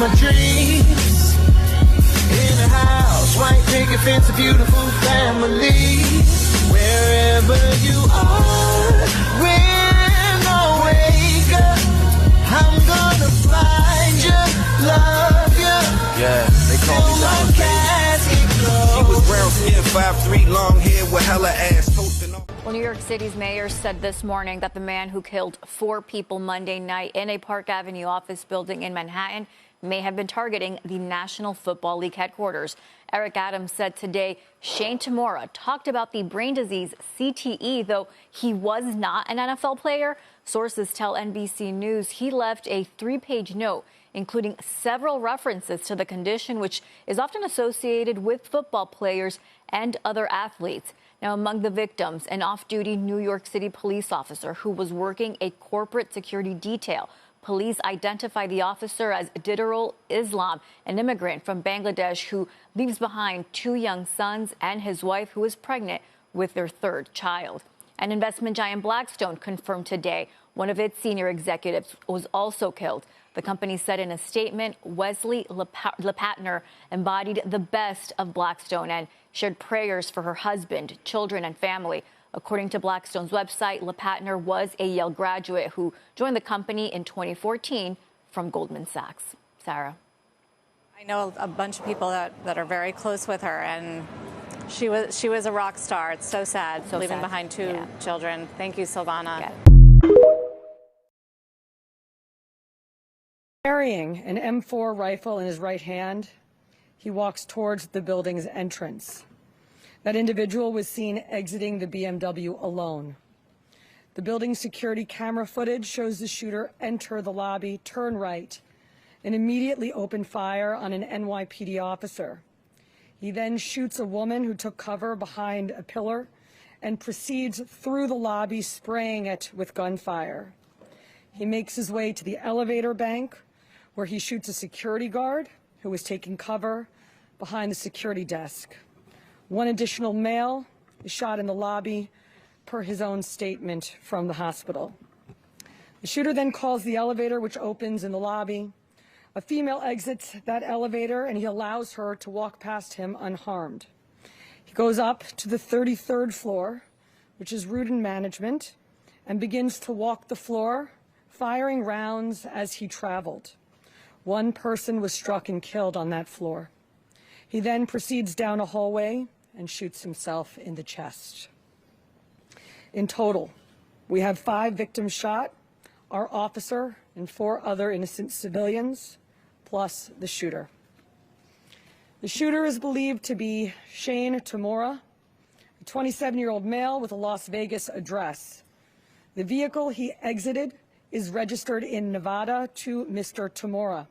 my dreams. In a house, white picket fence, a beautiful family. Wherever you are, when I wake up, I'm gonna find you, love you. Yeah, they call me Diamond Baby. She was brown skin, 5'3", long hair with hella ass, toasting on. Well, New York City's mayor said this morning that the man who killed 4 people Monday night in a Park Avenue office building in Manhattan may have been targeting the National Football League headquarters. Eric Adams said today Shane Tamura talked about the brain disease CTE, though he was not an NFL player. Sources tell NBC News he left a 3-page note, including several references to the condition, which is often associated with football players and other athletes. Now, among the victims, an off-duty New York City police officer who was working a corporate security detail. Police identify the officer as Didarul Islam, an immigrant from Bangladesh who leaves behind 2 young sons and his wife, who is pregnant with their 3rd child. And investment giant Blackstone confirmed today one of its senior executives was also killed. The company said in a statement, Wesley Lepatner embodied the best of Blackstone and shared prayers for her husband, children, and family. According to Blackstone's website, Lepatner was a Yale graduate who joined the company in 2014 from Goldman Sachs. Sarah. I know a bunch of people that are very close with her, and she was a rock star. It's so sad, leaving behind 2 children. Thank you, Silvana. Yeah. Carrying an M4 rifle in his right hand, he walks towards the building's entrance. That individual was seen exiting the BMW alone. The building's security camera footage shows the shooter enter the lobby, turn right, and immediately open fire on an NYPD officer. He then shoots a woman who took cover behind a pillar and proceeds through the lobby, spraying it with gunfire. He makes his way to the elevator bank, where he shoots a security guard who was taking cover behind the security desk. 1 additional male is shot in the lobby, per his own statement from the hospital. The shooter then calls the elevator, which opens in the lobby. A female exits that elevator, and he allows her to walk past him unharmed. He goes up to the 33rd floor, which is Rudin Management, and begins to walk the floor, firing rounds as he traveled. 1 person was struck and killed on that floor. He then proceeds down a hallway and shoots himself in the chest. In total, we have 5 victims shot, our officer and 4 other innocent civilians, plus the shooter. The shooter is believed to be Shane Tamura, a 27-year-old male with a Las Vegas address. The vehicle he exited is registered in Nevada to Mr. Tamura.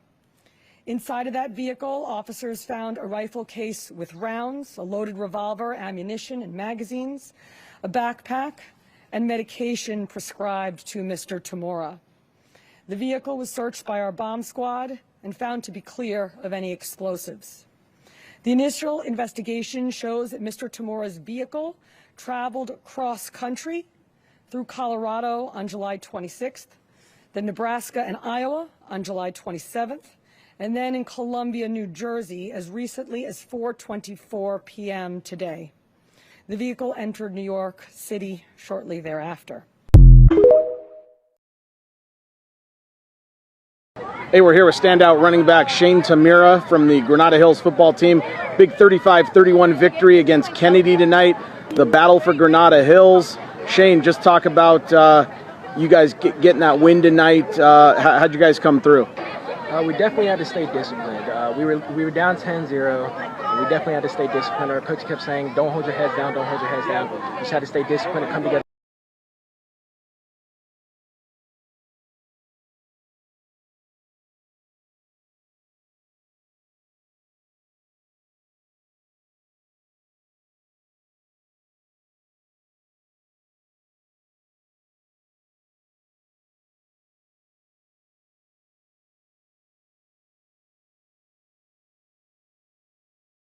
Inside of that vehicle, officers found a rifle case with rounds, a loaded revolver, ammunition, and magazines, a backpack, and medication prescribed to Mr. Tamura. The vehicle was searched by our bomb squad and found to be clear of any explosives. The initial investigation shows that Mr. Tamura's vehicle traveled cross-country through Colorado on July 26th, then Nebraska and Iowa on July 27th, and then in Columbia, New Jersey, as recently as 4:24 p.m. today. The vehicle entered New York City shortly thereafter. Hey, we're here with standout running back Shane Tamura from the Granada Hills football team. Big 35-31 victory against Kennedy tonight. The battle for Granada Hills. Shane, just talk about you guys getting that win tonight. How'd you guys come through? We definitely had to stay disciplined. We were down 10-0. We definitely had to stay disciplined. Our coach kept saying, don't hold your heads down, don't hold your heads down. We just had to stay disciplined and come together.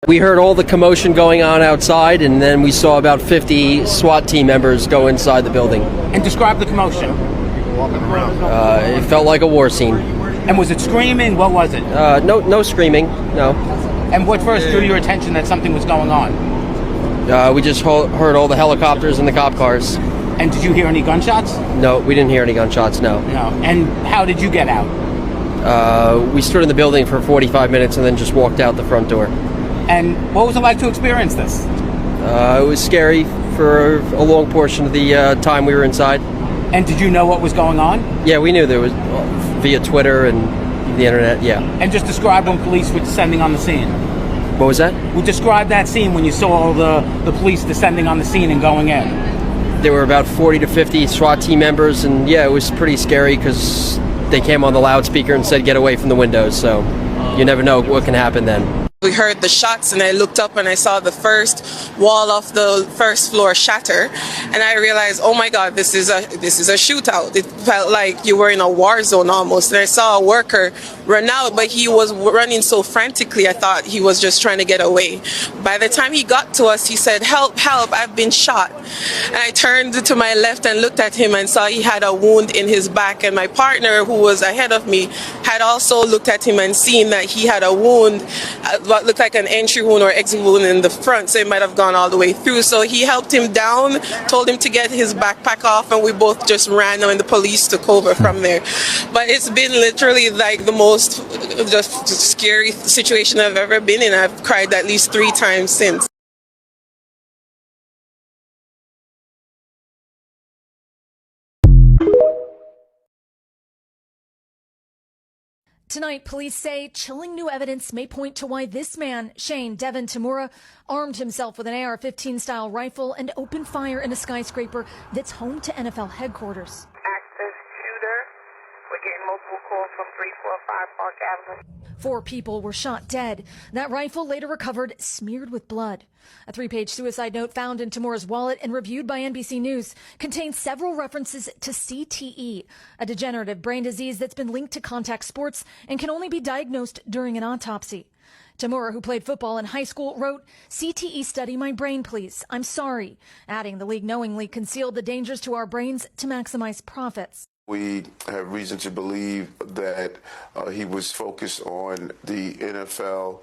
We heard all the commotion going on outside, and then we saw about 50 SWAT team members go inside the building. And describe the commotion. It felt like a war scene. And was it screaming? What was it? No screaming, no. And what first drew your attention that something was going on? We just heard all the helicopters and the cop cars. And did you hear any gunshots? No, we didn't hear any gunshots, no. No. And how did you get out? We stood in the building for 45 minutes and then just walked out the front door. And what was it like to experience this? It was scary for a long portion of the time we were inside. And did you know what was going on? Yeah, we knew there was via Twitter and the internet, yeah. And just describe when police were descending on the scene. What was that? Well, describe that scene when you saw all the police descending on the scene and going in. There were about 40 to 50 SWAT team members, and yeah, it was pretty scary because they came on the loudspeaker and said, get away from the windows, so you never know what can happen then. We heard the shots and I looked up and I saw the first wall of the first floor shatter, and I realized, oh my God, this is a shootout. It felt like you were in a war zone almost. And I saw a worker run out, but he was running so frantically I thought he was just trying to get away. By the time he got to us, he said, help, help, I've been shot. And I turned to my left and looked at him and saw he had a wound in his back, and my partner, who was ahead of me, had also looked at him and seen that he had a wound, what looked like an entry wound or exit wound in the front, so it might have gone all the way through. So he helped him down, told him to get his backpack off, and we both just ran and the police took over from there. But it's been literally like the most just scary situation I've ever been in. I've cried at least 3 times since. Tonight, police say chilling new evidence may point to why this man, Shane Devin Tamura, armed himself with an AR-15 style rifle and opened fire in a skyscraper that's home to NFL headquarters. Active shooter. We're getting multiple calls from 345 Park Avenue. 4 people were shot dead. That rifle later recovered, smeared with blood. A 3-page suicide note found in Tamura's wallet and reviewed by NBC News contains several references to CTE, a degenerative brain disease that's been linked to contact sports and can only be diagnosed during an autopsy. Tamura, who played football in high school, wrote, "CTE study my brain, please. I'm sorry," adding the league knowingly concealed the dangers to our brains to maximize profits. We have reason to believe that he was focused on the NFL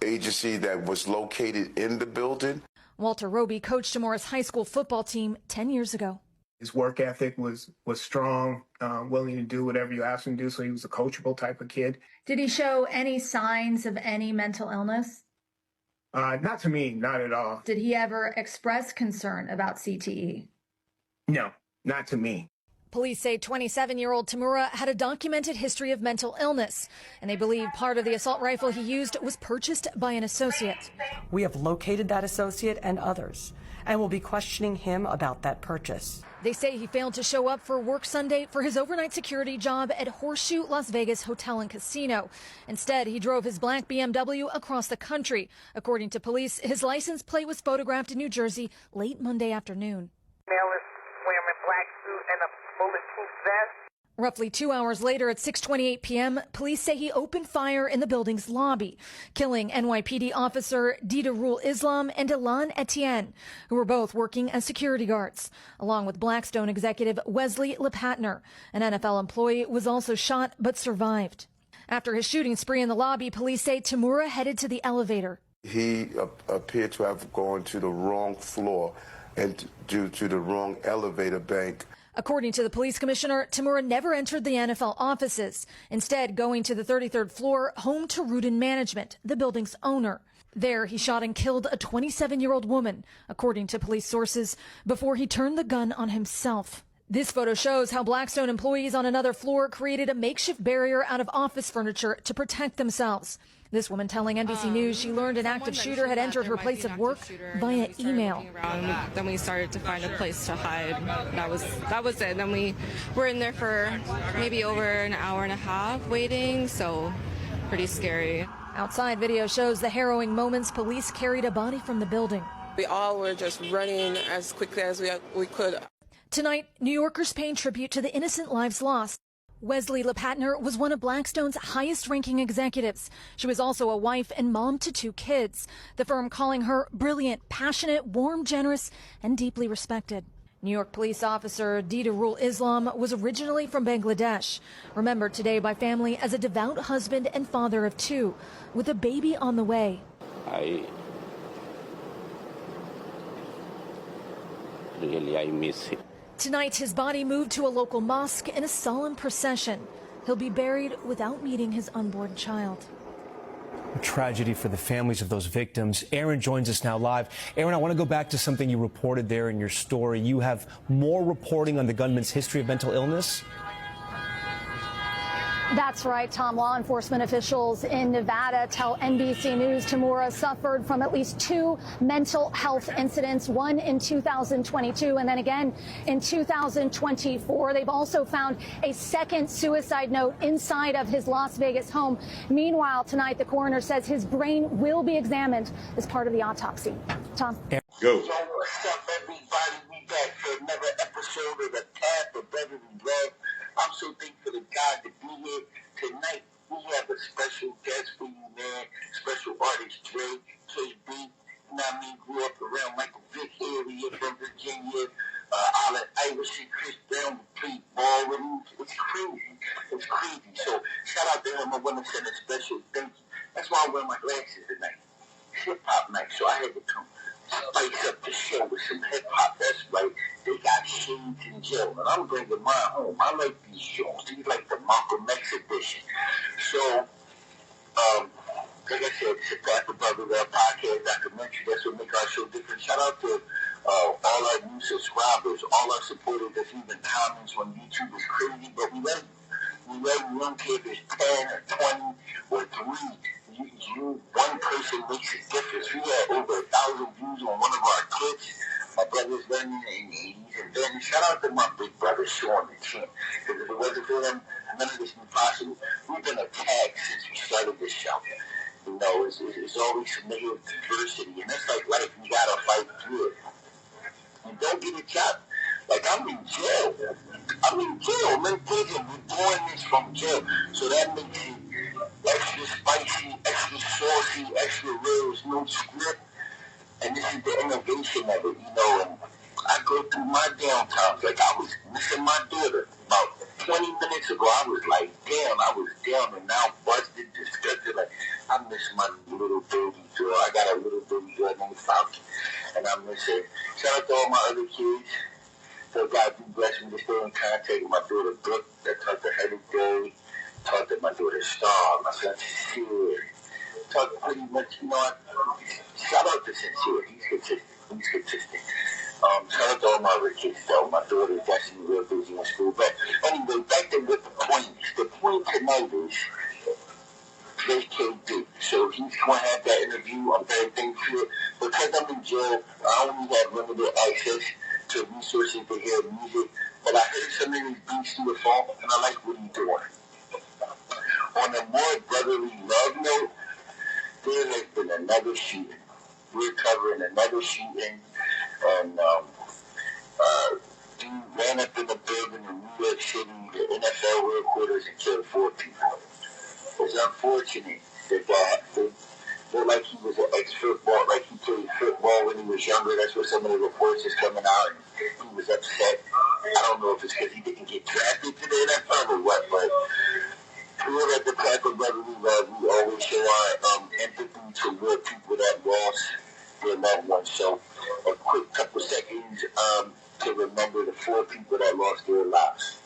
agency that was located in the building. Walter Roby coached Tamura's high school football team 10 years ago. His work ethic was strong, willing to do whatever you asked him to do, so he was a coachable type of kid. Did he show any signs of any mental illness? Not to me, not at all. Did he ever express concern about CTE? No, not to me. Police say 27-year-old Tamura had a documented history of mental illness, and they believe part of the assault rifle he used was purchased by an associate. We have located that associate and others, and will be questioning him about that purchase. They say he failed to show up for work Sunday for his overnight security job at Horseshoe Las Vegas Hotel and Casino. Instead, he drove his black BMW across the country. According to police, his license plate was photographed in New Jersey late Monday afternoon. Male is wearing a black suit and a bulletproof vest. Roughly 2 hours later at 6:28 p.m., police say he opened fire in the building's lobby, killing NYPD officer Didarul Islam and Elan Etienne, who were both working as security guards, along with Blackstone executive Wesley LePatner. An NFL employee was also shot but survived. After his shooting spree in the lobby, police say Tamura headed to the elevator. He appeared to have gone to the wrong floor and due to the wrong elevator bank. According to the police commissioner, Tamura never entered the NFL offices, instead going to the 33rd floor, home to Rudin Management, the building's owner. There, he shot and killed a 27-year-old woman, according to police sources, before he turned the gun on himself. This photo shows how Blackstone employees on another floor created a makeshift barrier out of office furniture to protect themselves. This woman telling NBC News she learned an active shooter had entered her place of work via email. Then we started to find a place to hide. That was it. Then we were in there for maybe over an hour and a half waiting, so pretty scary. Outside video shows the harrowing moments police carried a body from the building. We all were just running as quickly as we could. Tonight, New Yorkers paying tribute to the innocent lives lost. Wesley LePatner was one of Blackstone's highest-ranking executives. She was also a wife and mom to 2 kids, the firm calling her brilliant, passionate, warm, generous, and deeply respected. New York police officer Didarul Islam was originally from Bangladesh, remembered today by family as a devout husband and father of 2, with a baby on the way. I miss him. Tonight, his body moved to a local mosque in a solemn procession. He'll be buried without meeting his unborn child. A tragedy for the families of those victims. Aaron joins us now live. Aaron, I want to go back to something you reported there in your story. You have more reporting on the gunman's history of mental illness. That's right, Tom. Law enforcement officials in Nevada tell NBC News Tamura suffered from at least 2 mental health incidents, one in 2022 and then again in 2024. They've also found a second suicide note inside of his Las Vegas home. Meanwhile, tonight, the coroner says his brain will be examined as part of the autopsy. Tom. Go. What's up, everybody? We back for another episode of the Path of Beverly Love. I'm so thankful to God to be here tonight. We have a special guest for you, man. Special artist Dre, KB. You know what I mean? Grew up around Michael Vick area from Virginia. Allen Iverson, Chris Brown, played ball with him. It's crazy. It's crazy. So shout out to him. I want to send a special thank you. That's why I'm wearing my glasses tonight. Hip hop night. So I had to come spice up the show with some hip hop. That's right. They got Shades in jail, and I'm bringing mine home. I like these shows. These like the Malcolm X edition. So, like I said, it's a Path of Beverly Love podcast documentary. That's what makes our show different. Shout out to all our new subscribers, all our supporters that's even comments on YouTube. Is crazy, but we let one kid is 10 or 20 or 3. One person makes a difference. We had over 1,000 views on one of our clips. My brother's learning in the 80s. And then shout out to my big brother, Sean the Champ. Because if it wasn't for him, none of this would be possible. We've been attacked since we started this show. You know, it's always some negative diversity. And that's like life. You got to fight through it. You don't get a job. Like, I'm in jail. I'm in prison. We're doing this from jail. So that makes it extra spicy, extra saucy, extra real. There's no script. And this is the innovation of it, you know. And I go through my downtimes. Like, I was missing my daughter. About 20 minutes ago, I was like, damn, I was down and now busted, disgusted. Like, I miss my little baby girl. I got a little baby girl named Falcon. And I miss her. Shout out to all my other kids. So God do bless me to stay in contact with my daughter Brooke. I talked to her today. Talked to my daughter Star, my son Sincere. Talked pretty much, you know, shout out to Sincere. He's consistent. Shout out to all my other kids, though. My daughter is actually real busy in school. But anyway, back to what the point is. The point tonight is there's KB. So he's going to have that interview. I'm very thankful. Because I'm in jail, I only have limited access to resources to hear music. But I heard some of his beats through the phone, and I like what he's doing. On a more brotherly love note, there has been another shooting. We're covering another shooting, and dude ran up in the building in New York City, the NFL headquarters, and killed 4 people. It's unfortunate that looked like he was an ex-football, like he played football when he was younger. That's what some of the reports is coming out, and he was upset. I don't know if it's because he didn't get drafted to the NFL or what, but here at the Path of Beverly Love, we always show our empathy toward people that lost their loved ones. So a quick couple seconds to remember the 4 people that lost their lives.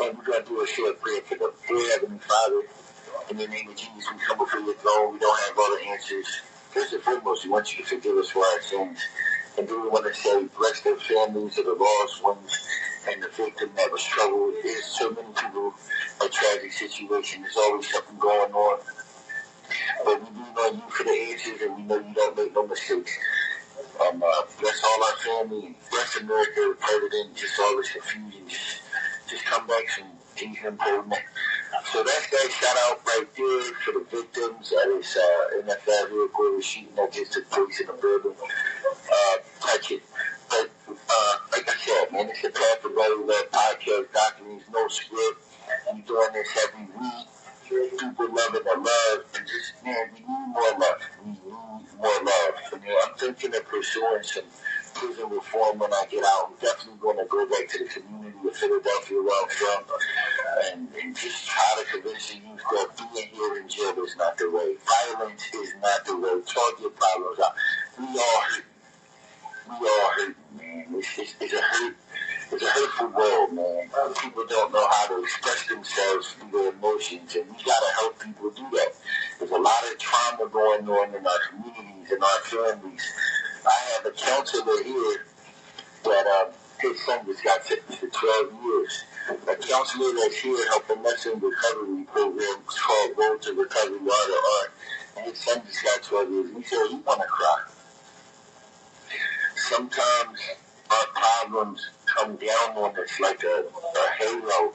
And we're going to do a short prayer for the dear Heavenly Father. In the name of Jesus, we come before your throne. We don't have all the answers. First and foremost, we want you to forgive us for our sins. And then we want to say, bless the families of the lost ones and the victim that was troubled. There's so many people in a tragic situation. There's always something going on. But we do know you for the answers, and we know you don't make no mistakes. Bless all our family, and bless America, President, just all this confusion. Just come back from Jesus improvement. So that's that shout out right there for the victims at this NFL headquarters shooting that just took place in the building. Touch it. But like I said, man, it's a Path of Beverly Love podcast document. No script. I'm doing this every week. people loving the love, and just, man, we need more love. We need more love. And, I'm thinking of pursuing some prison reform when I get out. I'm definitely going to go back to the community of Philadelphia where I'm from and just try to convince the youth that being here in jail is not the way. Violence is not the way. Talk your problems out. We all hurt. We all hurt, man. It's a hurt. It's a hurtful world, man. People don't know how to express themselves through their emotions, and we gotta help people do that. There's a lot of trauma going on in our communities and our families. I have a counselor here that his son just got sentenced to 12 years. A counselor that's here helping us in recovery program called Road to Recovery Art, and his son just got 12 years. He said he want to cry. Sometimes our problems come down on us like a halo.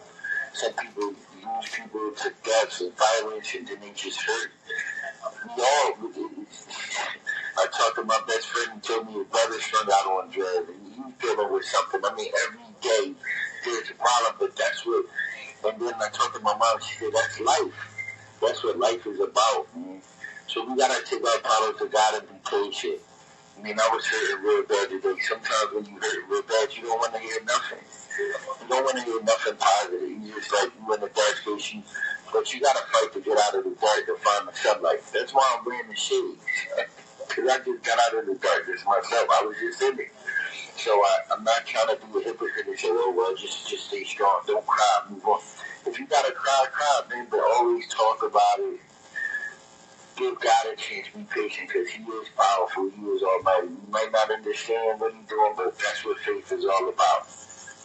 Some people lose people to deaths and violence, and then they just hurt. I talked to my best friend and told me his brother strung out on drugs, and he's dealing with something. I mean, every day there's a problem, but that's what. And then I talked to my mom. She said, "That's life. That's what life is about, man." So we gotta take our problems to God and be patient. I mean, I was hurting real bad today. Sometimes when you hurt real bad, you don't want to hear nothing. You don't want to hear nothing positive. You just like, you in the dark space, but you got to fight to get out of the dark to find the sunlight. That's why I'm wearing the shades. Because I just got out of the darkness myself. I was just in it. So I'm not trying to be a hypocrite and say, oh, well, just stay strong. Don't cry. Move on. If you got to cry, man, but always talk about it. Give God a chance, be patient, because He is powerful, He is almighty. You might not understand what He's doing, but that's what faith is all about.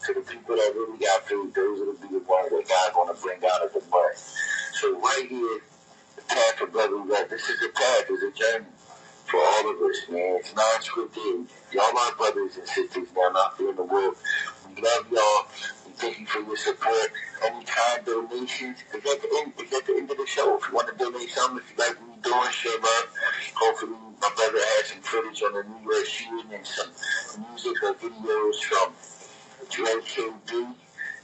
To the people that really got faith, those will be the ones that God's going to bring out of the mud. So right here, the path of brotherly love. This is a path, it's a journey for all of us, man. It's non-scripted. Y'all are brothers and sisters down out there in the world. We love y'all. We thank you for your support. Any kind donations is at the end of the show. If you want to donate something, if you like me doing, share love. Hopefully my brother has some footage on the New York shooting and some music or videos from Joe KB.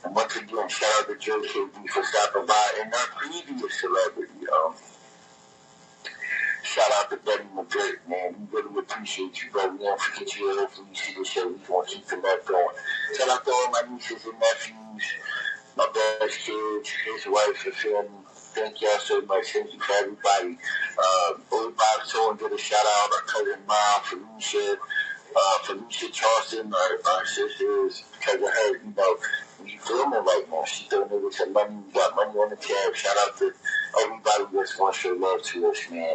And once again, shout out to Joe KB for stopping by. And our previous celebrity, shout out to Betty McGirt, man. We really appreciate you, brother. We don't forget you. Hopefully you see the show. We want to keep the love going. Shout out to all my nieces and nephews, my best kids, his wife, his family. Thank y'all so much. Thank you for everybody. Old Bob Sowen did a shout out. Our cousin Mom, Felicia Charleston, our sisters, because of her, you know, we filming right now. She doing it with some money. We got money on the tab. Shout out to everybody that's going to show love to us, man.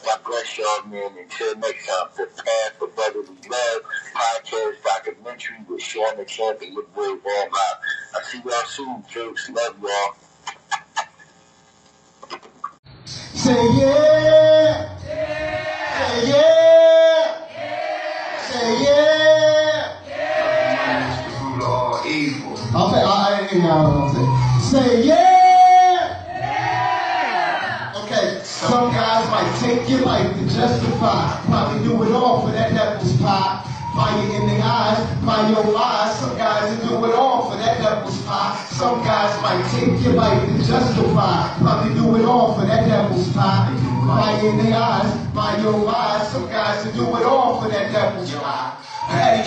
God bless y'all, man. Until next time, the Path of Brotherly Love podcast documentary with Sean the Champ and your boy Van Rob. I'll see y'all soon, folks. Love y'all. Say yeah. Say yeah. Say yeah. It's the root of all evil. I ain't y'all gonna say yeah. Some guys might take your life to justify. Probably do it all for that devil's pie. Fire in the eyes, by your lies. Some guys will do it all for that devil's pie. Some guys might take your life to justify. Probably do it all for that devil's pie. Fire in the eyes, by your lies. Some guys will do it all for that devil's pie. Patty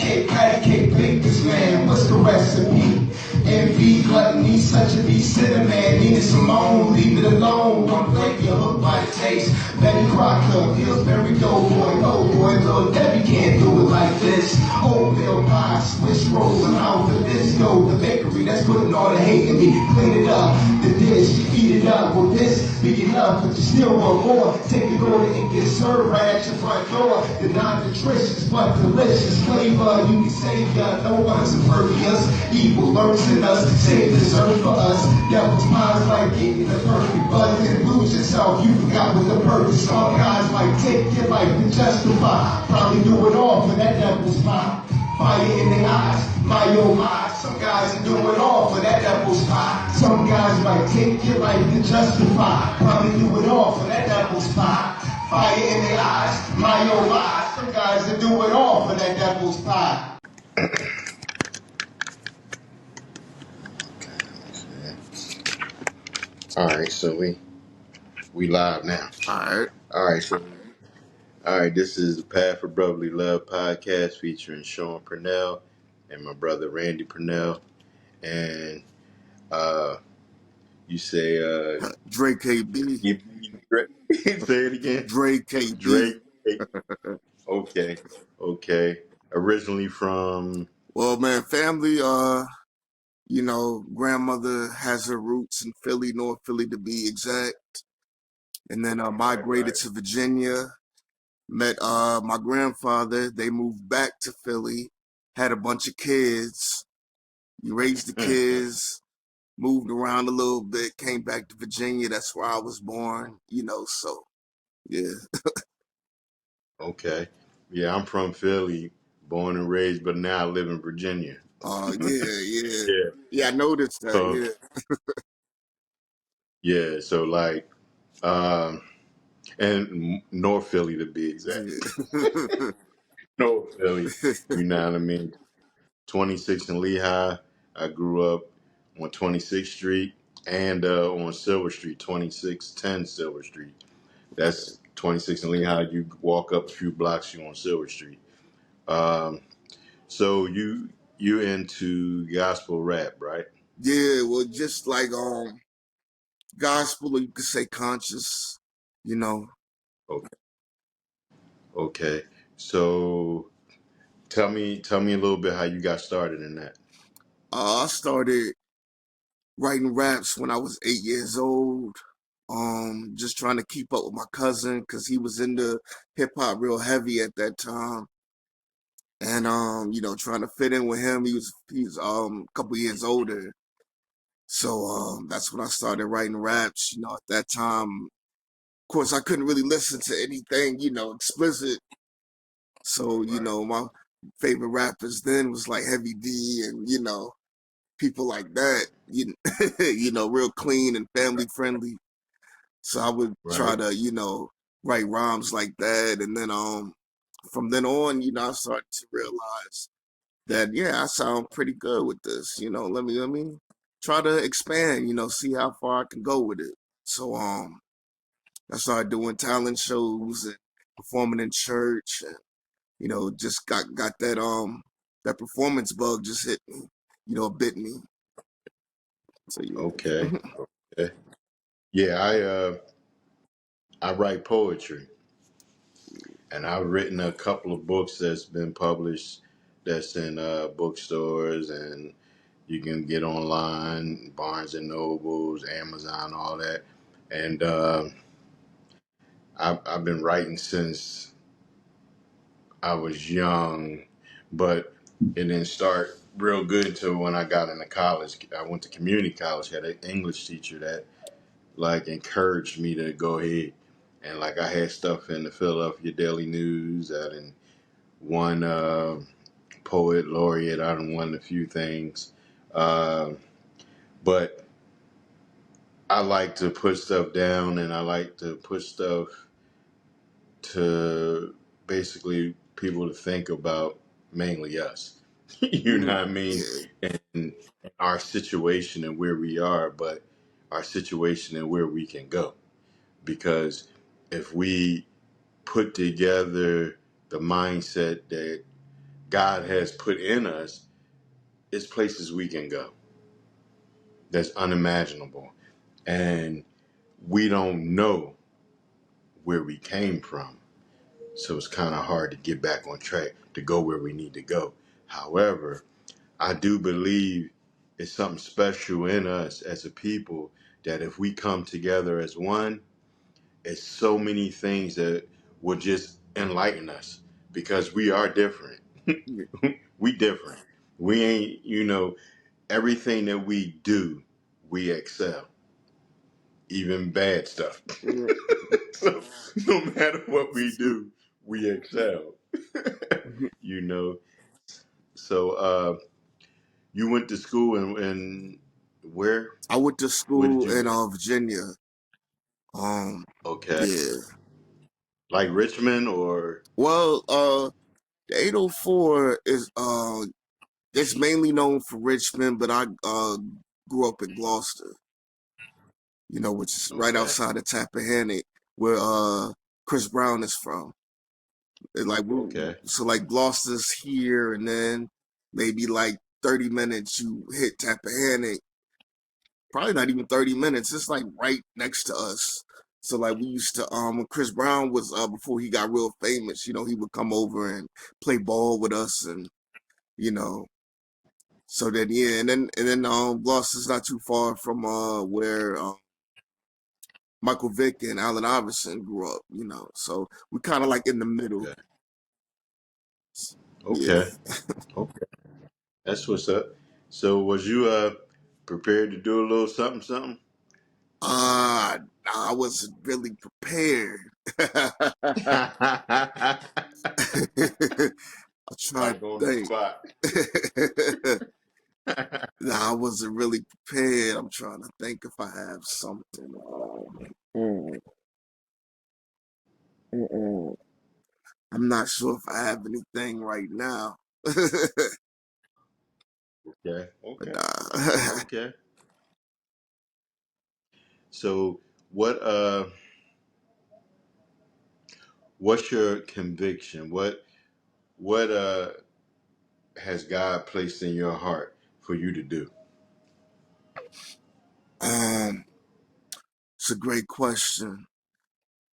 cake, bake this man. What's the recipe? Envy, gluttony, such a beast cinnamon. Nina Simone, leave it alone. One plate, you're hooked by the taste. Betty Crocker, Pillsbury Doughboy, oh boy, little Debbie can't do it like this. Oatmeal pie, Swiss roll, and out for this. Yo, the bakery that's putting all the hate in me. Clean it up, the dish, eat it up. Will this be enough? But you still want more. Take your order and get served right at your front door. The non-nutritious but delicious flavor. You can save ya, no one's impervious. Evil lurks in us, save this earth for us. Devil's pies like getting the perfect buzz and lose yourself. You forgot what the purpose. Some guys might take your life to justify. Probably do it all for that devil's pie. Fire in the eyes, my oh my. Some guys will do it all for that devil's pie. Some guys might take your life to justify. Probably do it all for that devil's pie. Fire in the eyes, my oh my. Some guys will do it all for that devil's pie. All right, so we live now. All right, so this is the Path for Brotherly Love podcast featuring Sean Purnell and my brother Randy Purnell, and you say Drake KB. Say it again. Drake KB. Drake. Okay. Originally from. Well, man, family. Grandmother has her roots in Philly, North Philly to be exact, and then migrated to Virginia. Met my grandfather. They moved back to Philly. Had a bunch of kids. You raised the kids. Moved around a little bit. Came back to Virginia. That's where I was born. So yeah. Okay. Yeah, I'm from Philly, born and raised, but now I live in Virginia. Oh, yeah. Yeah, I noticed that, So, yeah. Yeah, so like, and North Philly to be exact. North Philly, you know what I mean? 26 in Lehigh. I grew up on 26th Street and on Silver Street, 2610 Silver Street. That's 26 in Lehigh. You walk up a few blocks, you're on Silver Street. So you into gospel rap, right? Yeah, well, just like gospel, or you could say conscious, Okay. So tell me a little bit how you got started in that. I started writing raps when I was 8 years old. Just trying to keep up with my cousin because he was into hip hop real heavy at that time, and trying to fit in with him. He's a couple years older, so that's when I started writing raps. At that time, of course, I couldn't really listen to anything explicit. So my favorite rappers then was like Heavy D and people like that. Real clean and family friendly. So I would try to write rhymes like that, and then from then on, I started to realize that I sound pretty good with this. Let me try to expand. See how far I can go with it. So I started doing talent shows and performing in church, and just got that performance bug just hit me, bit me. So Okay. Yeah, I write poetry, and I've written a couple of books that's been published. That's in bookstores, and you can get online, Barnes and Nobles, Amazon, all that. And I've been writing since I was young, but it didn't start real good until when I got into college. I went to community college, had an English teacher that like encouraged me to go ahead. And like I had stuff in the Philadelphia Daily News. I done won poet laureate. I done won a few things. But I like to put stuff down, and I like to put stuff to basically people to think about, mainly us. You know what I mean? And our situation and where we are, but our situation and where we can go. Because if we put together the mindset that God has put in us, it's places we can go that's unimaginable. And we don't know where we came from. So it's kind of hard to get back on track to go where we need to go. However, I do believe it's something special in us as a people that if we come together as one, it's so many things that will just enlighten us because we are different. We different. We ain't, everything that we do, we excel. Even bad stuff. So no matter what we do, we excel. So you went to school and where? I went to Where did school you in go? Virginia. Okay. Yeah. Like Richmond or? Well, the 804 is it's mainly known for Richmond, but I grew up in Gloucester. which is right outside of Tappahannock, where Chris Brown is from. And so like Gloucester's here, and then maybe like 30 minutes you hit Tappahannock. Probably not even 30 minutes. It's like right next to us. So like we used to when Chris Brown was before he got real famous, he would come over and play ball with us, and so then and then Gloucester's not too far from where Michael Vick and Allen Iverson grew up, so we're kind of like in the middle. Okay. Okay. That's what's up. So was you prepared to do a little something? I wasn't really prepared. I tried to think. I wasn't really prepared. I'm trying to think if I have something. I'm not sure if I have anything right now. Okay. Okay. So what's your conviction? What has God placed in your heart for you to do? It's a great question.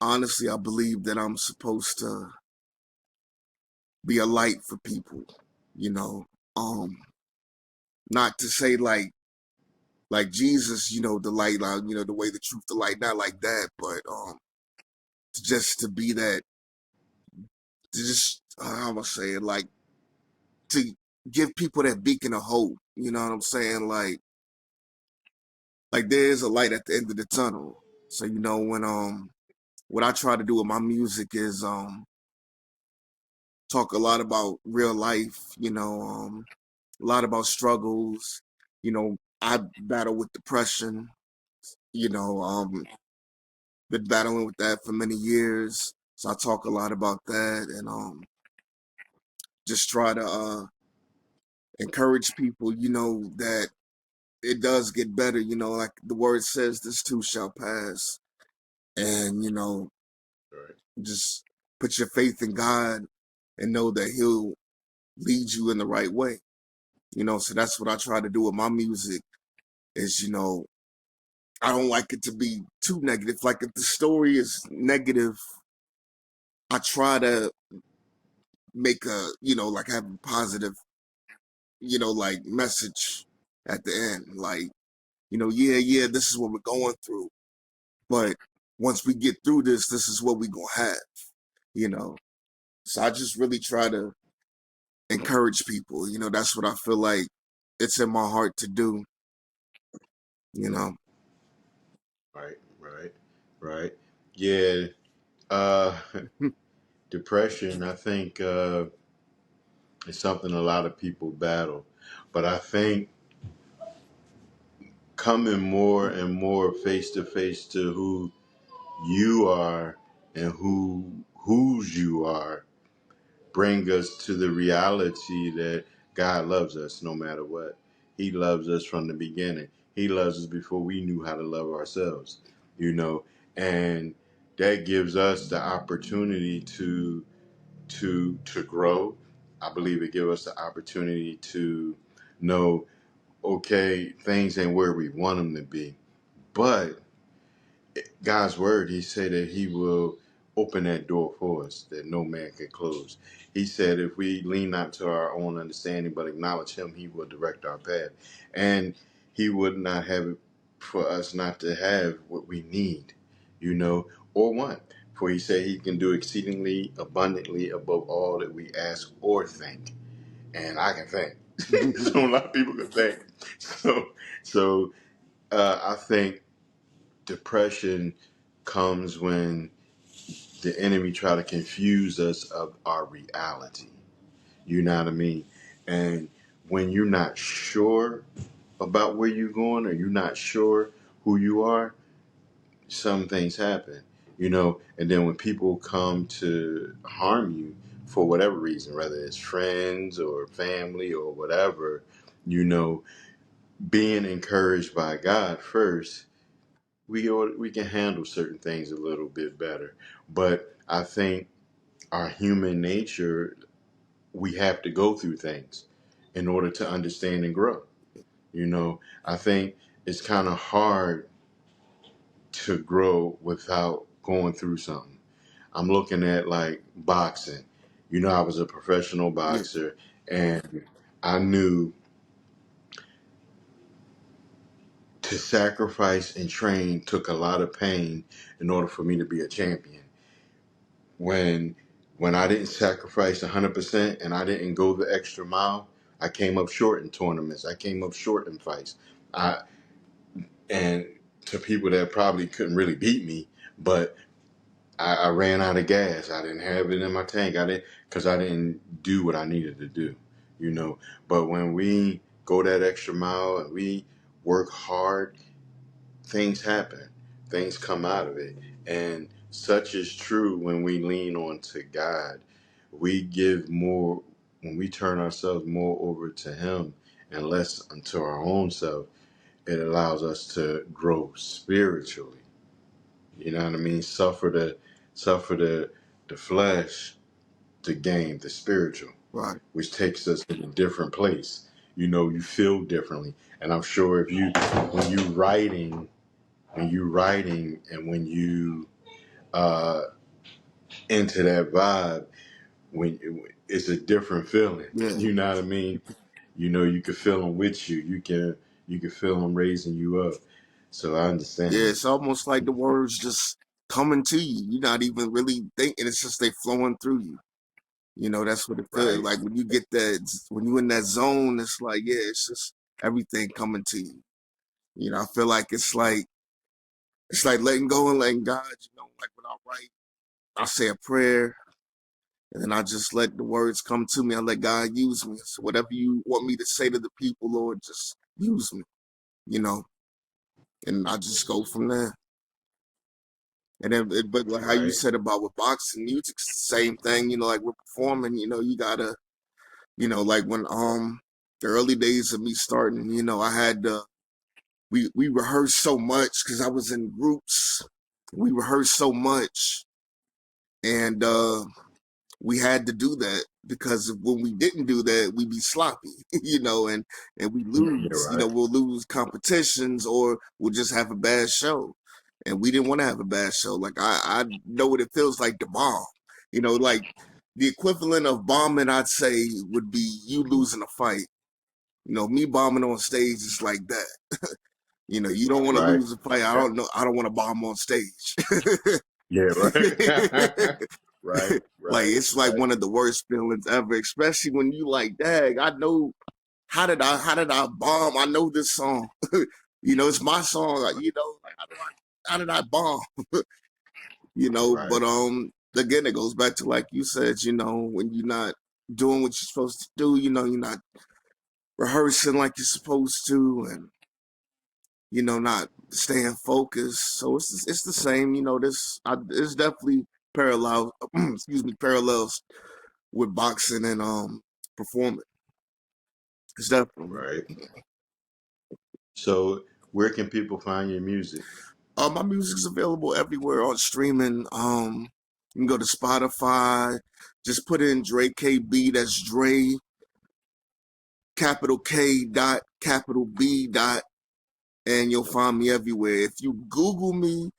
Honestly, I believe that I'm supposed to be a light for people, not to say like Jesus, the light, the way, the truth, the light, not like that, but just to be that, to just, how am I saying, like, to give people that beacon of hope, you know what I'm saying? Like there is a light at the end of the tunnel. So, when, what I try to do with my music is, talk a lot about real life, a lot about struggles, I battle with depression, been battling with that for many years. So I talk a lot about that, and just try to encourage people, that it does get better, like the word says, this too shall pass. And, just put your faith in God and know that he'll lead you in the right way. So that's what I try to do with my music is, I don't like it to be too negative. Like if the story is negative, I try to make like have a positive, like message at the end. Like, yeah, this is what we're going through. But once we get through this is what we're going to have, So I just really try to encourage people. That's what I feel like it's in my heart to do, Right. Yeah. Depression, I think, is something a lot of people battle. But I think coming more and more face to face to who you are and whose you are bring us to the reality that God loves us no matter what. He loves us from the beginning. He loves us before we knew how to love ourselves, and that gives us the opportunity to grow. I believe it gives us the opportunity to know, okay, things ain't where we want them to be, but God's word, he said that he will open that door for us that no man can close. He said if we lean not to our own understanding but acknowledge him, he will direct our path. And he would not have it for us not to have what we need, or want. For he said he can do exceedingly abundantly above all that we ask or think. And I can think. So a lot of people can think. So I think depression comes when the enemy try to confuse us of our reality. You know what I mean? And when you're not sure about where you're going or you're not sure who you are, some things happen, and then when people come to harm you for whatever reason, whether it's friends or family or whatever, being encouraged by God first we can handle certain things a little bit better. But I think our human nature, we have to go through things in order to understand and grow. You know, I think it's kind of hard to grow without going through something. I'm looking at like boxing. You know, I was a professional Yeah. boxer, and I knew to sacrifice and train took a lot of pain in order for me to be a champion. When I didn't sacrifice 100% and I didn't go the extra mile, I came up short in tournaments. I came up short in fights. I and to people that probably couldn't really beat me, but I ran out of gas. I didn't have it in my tank. I didn't do what I needed to do, you know. But when we go that extra mile and we work hard, things happen. Things come out of it. And such is true when we lean on to God. We give more when we turn ourselves more over to Him and less unto our own self. It allows us to grow spiritually. You know what I mean? Suffer the flesh to gain the spiritual, Right. which takes us in a different place. You know, you feel differently. And I'm sure if you when you writing and when you into that vibe, it's a different feeling. Yeah. You know what I mean? You know, you can feel them with you. You can feel them raising you up. So I understand Yeah, that. it's almost like the words just coming to you. You're not even really thinking. It's just they flowing through you. You know, that's what it feels Right. like when you get that. When you in that zone, it's like, yeah, it's just everything coming to you. You know, I feel like it's like letting go and letting God. You know, like when I write, I say a prayer, and then I just let the words come to me. I let God use me. So whatever you want me to say to the people, Lord, just use me. You know, and I just go from there. And then, but like how you Right. said about with boxing, music, same thing. You know, like we're performing. You know, you gotta, you know, like when the early days of me starting, you know, I had we rehearsed so much because I was in groups. We rehearsed so much, and we had to do that because when we didn't do that, we'd be sloppy, you know, and we lose. You're You right. know, we'll lose competitions or we'll just have a bad show, and we didn't want to have a bad show. Like I know what it feels like to bomb. You know, like the equivalent of bombing, I'd say, would be you losing a fight. You know, me bombing on stage is like that. You know, you don't want to Right. lose a fight. I don't know. I don't want to bomb on stage. Yeah, right. Right, Like right, it's like right, one of the worst feelings ever, especially when you like, dag, I know how did I bomb? I know this song. You know, it's my song. Like, you know, like how did I bomb? You know, right, but again it goes back to like you said, you know, when you're not doing what you're supposed to do, you know, you're not rehearsing like you're supposed to and you know, not staying focused. So it's the same, you know, it's definitely parallel excuse me, parallels with boxing and performing. It's definitely. right. So, where can people find your music? My music's available everywhere on streaming. You can go to Spotify, just put in Dre KB, that's Dre, capital K dot, capital B dot, and you'll find me everywhere. If you Google me,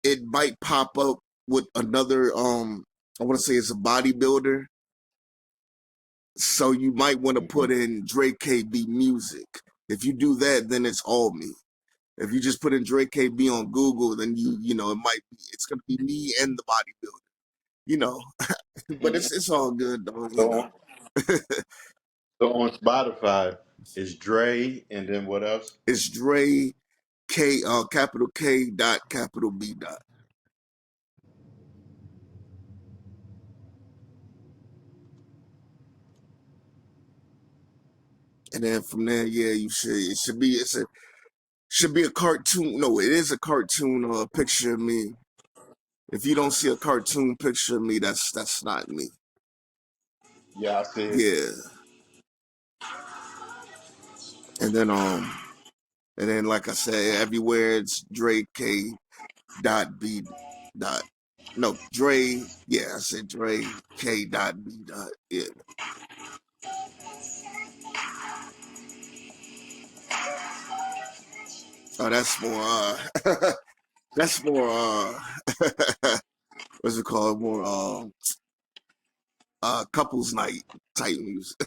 it might pop up with another I want to say it's a bodybuilder. So you might want to put in Dre KB music. If you do that, then it's all me. If you just put in Dre KB on Google, then you know it's gonna be me and the bodybuilder. You know, but it's all good though. You So, know, so on Spotify, it's Dre, and then what else? it's Dre capital K dot capital B dot, and then from there, yeah, should be a cartoon. No, it is a cartoon or a picture of me. If you don't see a cartoon picture of me, that's not me. Yeah, I see it. Yeah. And then And then, like I said, everywhere it's Dre K. Dot B. Dot. No, Dre. Yeah, I said Dre K. Dot B. Dot. Yeah. Oh, that's more. That's more. What's it called? More. Couples night type music.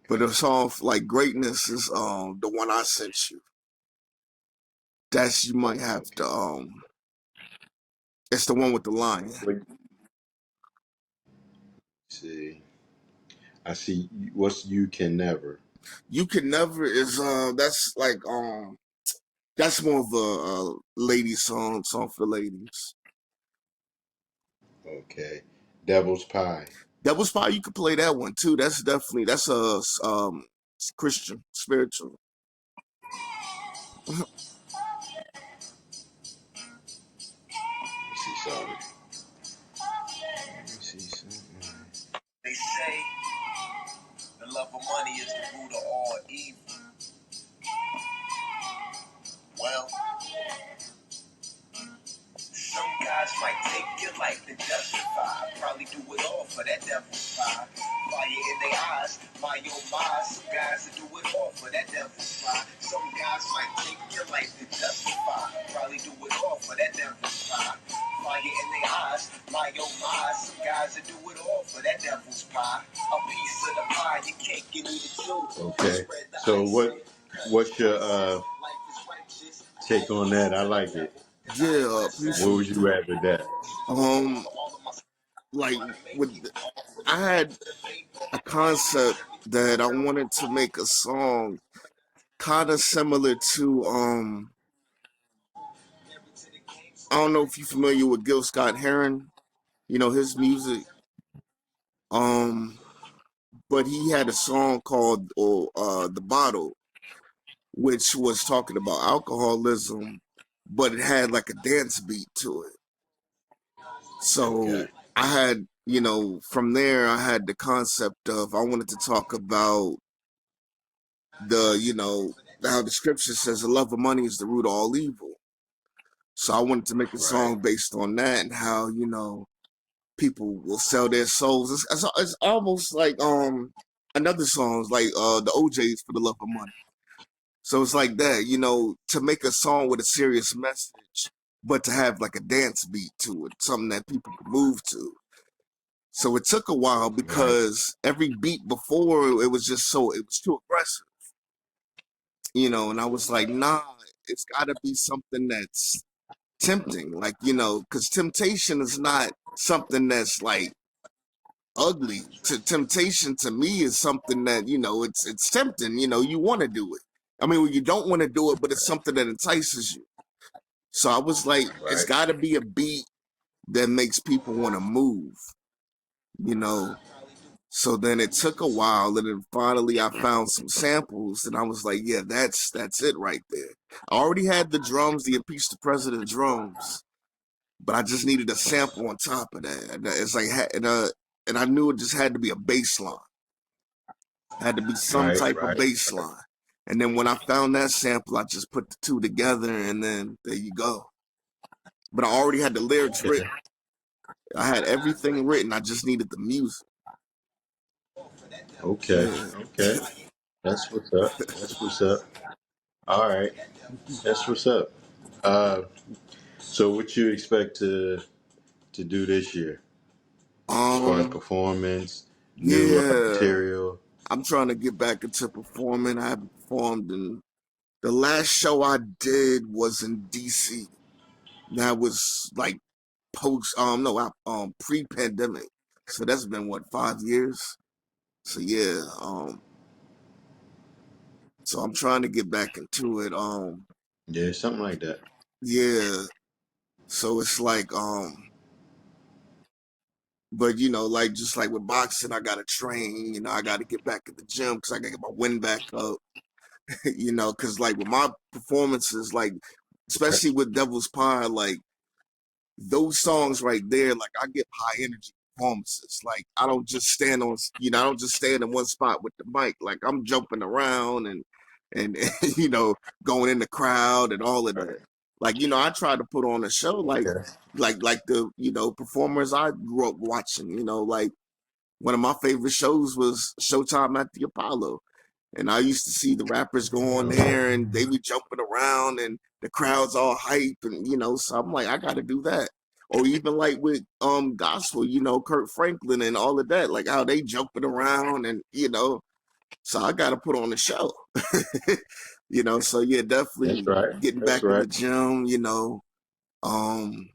But the song like Greatness is the one I sent you. That's you might have to it's the one with the lion. See, I see. What's You Can Never? You Can Never is that's like that's more of a lady song for the ladies. Okay. Devil's Pie. Devil's Pie, you could play that one too. That's a Christian spiritual. Let's see something. Let me see something. They say the love of money is the root of all evil. Well, some guys might take your life to justify. Probably do it all for that devil's pie. Fire in their eyes, my oh my. Some guys will do it all for that devil's pie. Some guys might take your life to justify. Probably do it all for that devil's pie. Fire in their eyes, my oh my. Some guys will do it all for that devil's pie. A piece of the pie, you can't get it too. Okay. So what's your take on that? I like it. Yeah, Where would you at with that? Like I had a concept that I wanted to make a song kind of similar to I don't know if you're familiar with Gil Scott-Heron, you know his music. But he had a song called The Bottle, which was talking about alcoholism, but it had like a dance beat to it. So I had, from there I had the concept of I wanted to talk about how the scripture says the love of money is the root of all evil. So I wanted to make a song based on that and how, people will sell their souls. It's almost like another song like the OJ's For the Love of Money. So it's like that, to make a song with a serious message, but to have like a dance beat to it, something that people can move to. So it took a while because every beat before it was too aggressive, and I was like, nah, it's gotta be something that's tempting, like, because temptation is not something that's like ugly. Temptation to me is something that, it's tempting, you want to do it. I mean, well, you don't want to do it, but it's something that entices you. So I was like, it's got to be a beat that makes people want to move, So then it took a while, and then finally I found some samples, and I was like, yeah, that's it right there. I already had the drums, the Impeach the President drums, but I just needed a sample on top of that. And it's like, and I knew it just had to be a bass line. Had to be some type of bass line. And then when I found that sample, I just put the two together, and then there you go. But I already had the lyrics written. I had everything written. I just needed the music. Okay. That's what's up. All right. That's what's up. So what you expect to do this year? As far as performance, new material. I'm trying to get back into performing. I haven't performed, and the last show I did was in DC. That was like pre-pandemic. So that's been 5 years. So yeah, so I'm trying to get back into it. Yeah, something like that. Yeah. So it's like but like just like with boxing, I gotta train, I gotta get back at the gym because I gotta get my wind back up. Because like with my performances, like especially with Devil's Pie, like those songs right there, like I get high energy performances. Like I don't just stand on, I don't just stand in one spot with the mic. Like I'm jumping around and and you know, going in the crowd and all of that. Like, you know, I tried to put on a show Okay. like the, you know, performers I grew up watching. You know, like one of my favorite shows was Showtime at the Apollo. And I used to see the rappers go on there and they be jumping around and the crowd's all hype, and you know, so I'm like, I gotta do that. Or even like with gospel, you know, Kurt Franklin and all of that, like how they jumping around and you know, so I gotta put on a show. You know, so yeah, That's definitely right. getting That's back in right. the gym, you know, um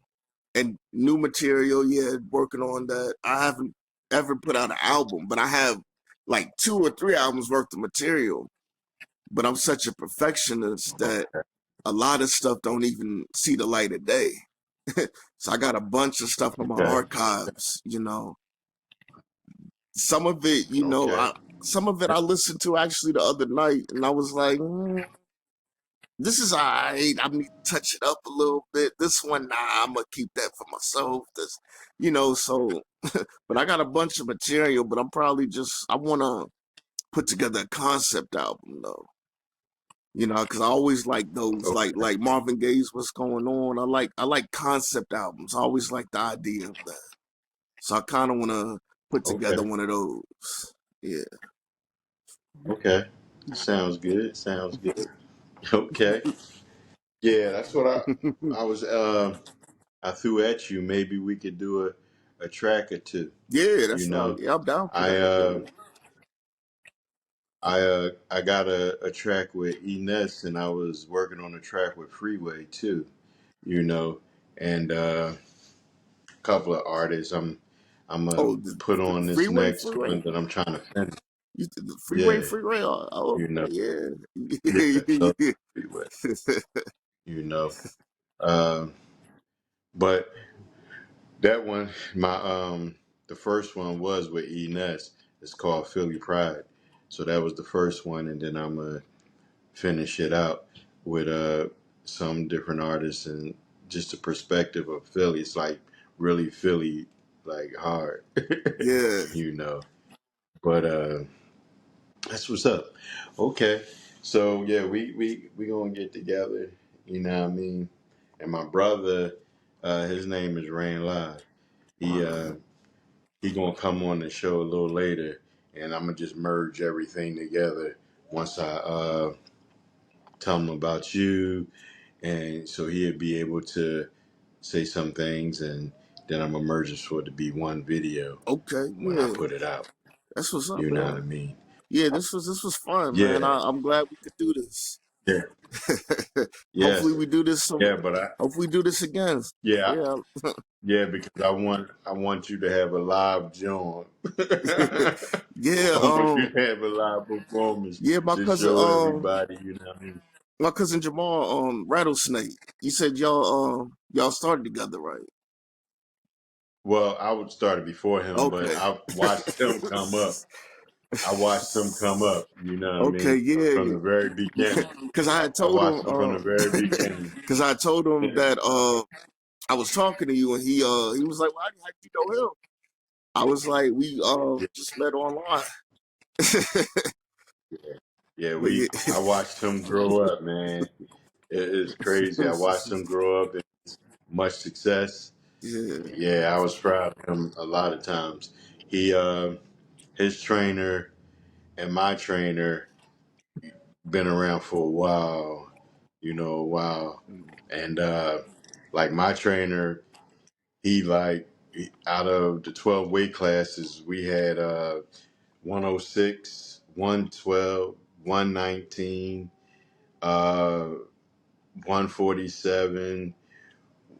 and new material, yeah, working on that. I haven't ever put out an album, but I have like 2 or 3 albums worth of material. But I'm such a perfectionist that a lot of stuff don't even see the light of day. So I got a bunch of stuff in my Okay. archives, you know. Some of it, you know, Okay. some of it I listened to actually the other night, and I was like, this is all right. I need to touch it up a little bit. This one, nah, I'm gonna keep that for myself. This, you know, so. But I got a bunch of material, but I'm probably I want to put together a concept album though. You know, because I always like those, Okay. like Marvin Gaye's "What's Going On." I like concept albums. I always like the idea of that. So I kind of want to put Okay. together one of those. Yeah. Okay. Sounds good. Sounds good. Okay. Yeah, that's what I was I threw at you. Maybe we could do a track or two. Yeah, You that's right. know, Yeah, I'm down for I that. uh Yeah. I got a track with Ines, and I was working on a track with Freeway too. You know, and a couple of artists. I'm gonna Oh, put the on this freeway, next freeway. one that I'm trying to finish. The freeway, Yeah, freeway. Oh, you know, okay, yeah, so yeah. Freeway. You know, uh, but that one, the first one was with Ines. It's called Philly Pride. So that was the first one, and then I'm gonna finish it out with some different artists and just the perspective of Philly. It's like really Philly, like hard, Yeah. you know. But that's what's up. Okay, so yeah, we gonna get together. You know what I mean? And my brother, his name is Rain Live. He gonna come on the show a little later, and I'm gonna just merge everything together once I tell him about you, and so he'll be able to say some things, and then I'm gonna merge it for it to be one video Okay, when I yeah. put it out. That's what's up, You know what I man. mean? Yeah, this was fun, man. Yeah, I'm glad we could do this. yeah, Hopefully yes, we do this yeah. But hopefully we do this again. yeah, Yeah. yeah, because I want you to have a live John. Yeah, I want you to have a live performance yeah, to show everybody. You know what I mean? my cousin Jamal, Rattlesnake. You said y'all started together, right? Well, I would start it before him, but Okay. I watched him come up. I watched him come up. You know what I Okay, mean? From yeah. the very beginning. Cause I had I told watched him from the very him, beginning. cause I told him that I was talking to you, and he was like, "Well, how do you know him?" I was like, "We just met online." Yeah, But yeah, I watched him grow up, man. It's crazy. I watched him grow up and much success. yeah. Yeah, I was proud of him a lot of times. He his trainer and my trainer been around for a while, a while. And like my trainer, out of the 12 weight classes, we had 106, 112, 119, 147,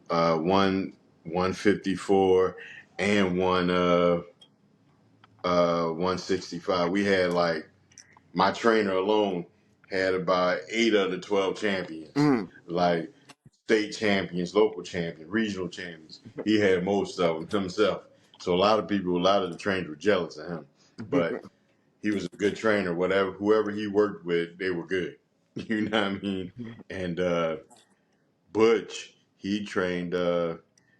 154, and 165. We had my trainer alone had about 8 of the 12 champions, Mm. like state champions, local champions, regional champions. He had most of them himself. So a lot of the trainers were jealous of him. But he was a good trainer. Whoever he worked with, they were good. You know what I mean? And Butch, he trained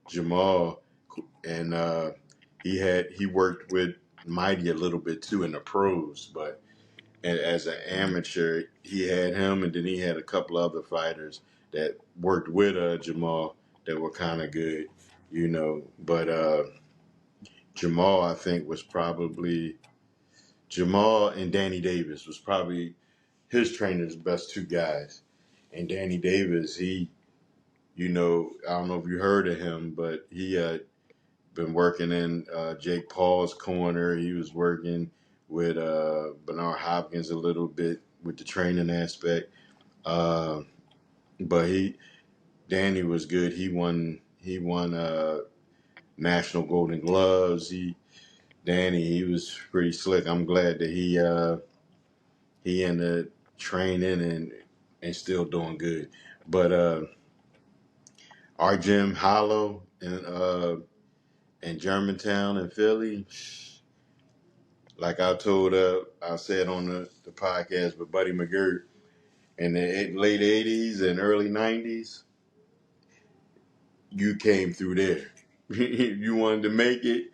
Jamal, and he worked with Mighty a little bit too in the pros, And as an amateur, he had him, and then he had a couple other fighters that worked with Jamal that were kind of good, you know. But Jamal, I think, was probably Jamal and Danny Davis was probably his trainer's best two guys. And Danny Davis, he, you know, I don't know if you heard of him, but he had been working in Jake Paul's corner. He was working with Bernard Hopkins a little bit with the training aspect. But Danny was good. He won National Golden Gloves. Danny was pretty slick. I'm glad that he ended up training and still doing good. But our gym, Hollow, in Germantown and Philly, like I said on the podcast with Buddy McGirt, in the late 80s and early 90s, you came through there. You wanted to make it,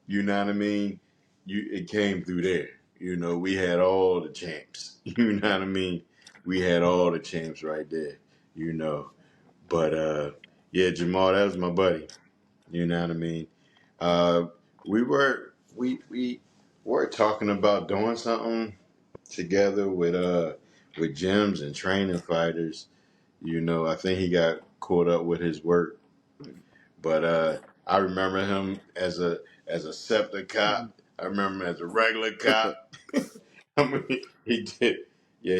you know what I mean? It came through there. You know, we had all the champs. You know what I mean? We had all the champs right there, you know. But, yeah, Jamal, that was my buddy. You know what I mean? We were talking about doing something together with gyms and training fighters. You know, I think he got caught up with his work. But I remember him as a SEPTA cop. I remember him as a regular cop. I mean, he did. Yeah,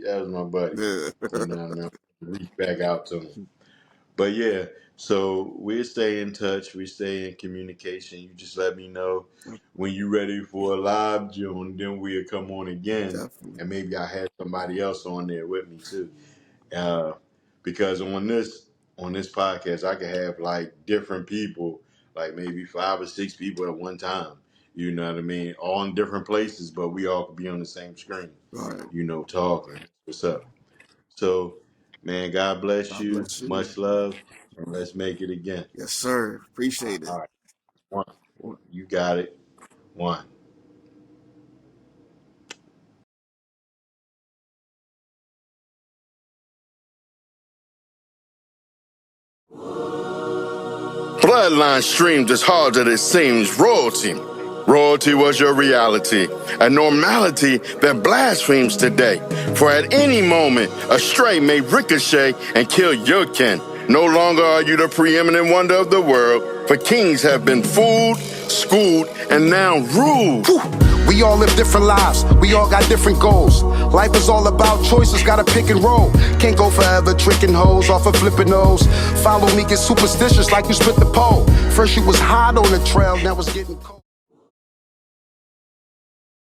that was my buddy. You know, I remember reach back out to him. But yeah, so we stay in touch. We stay in communication. You just let me know when you're ready for a live, June. Then we'll come on again, and maybe I have somebody else on there with me too. Because on this podcast, I could have like different people, like maybe 5 or 6 people at one time. You know what I mean? All in different places, but we all could be on the same screen. Right. You know, talking. What's up? So, man, God bless you. Much love. And let's make it again. Yes, sir. Appreciate it. All right. One. You got it. One. Bloodline streamed as hard as it seems. Royalty. Royalty was your reality, a normality that blasphemes today. For at any moment, a stray may ricochet and kill your kin. No longer are you the preeminent wonder of the world, for kings have been fooled, schooled, and now ruled. We all live different lives, we all got different goals. Life is all about choices, gotta pick and roll. Can't go forever tricking hoes off of flipping those. Follow me, get superstitious like you split the pole. First you was hot on the trail, now it's getting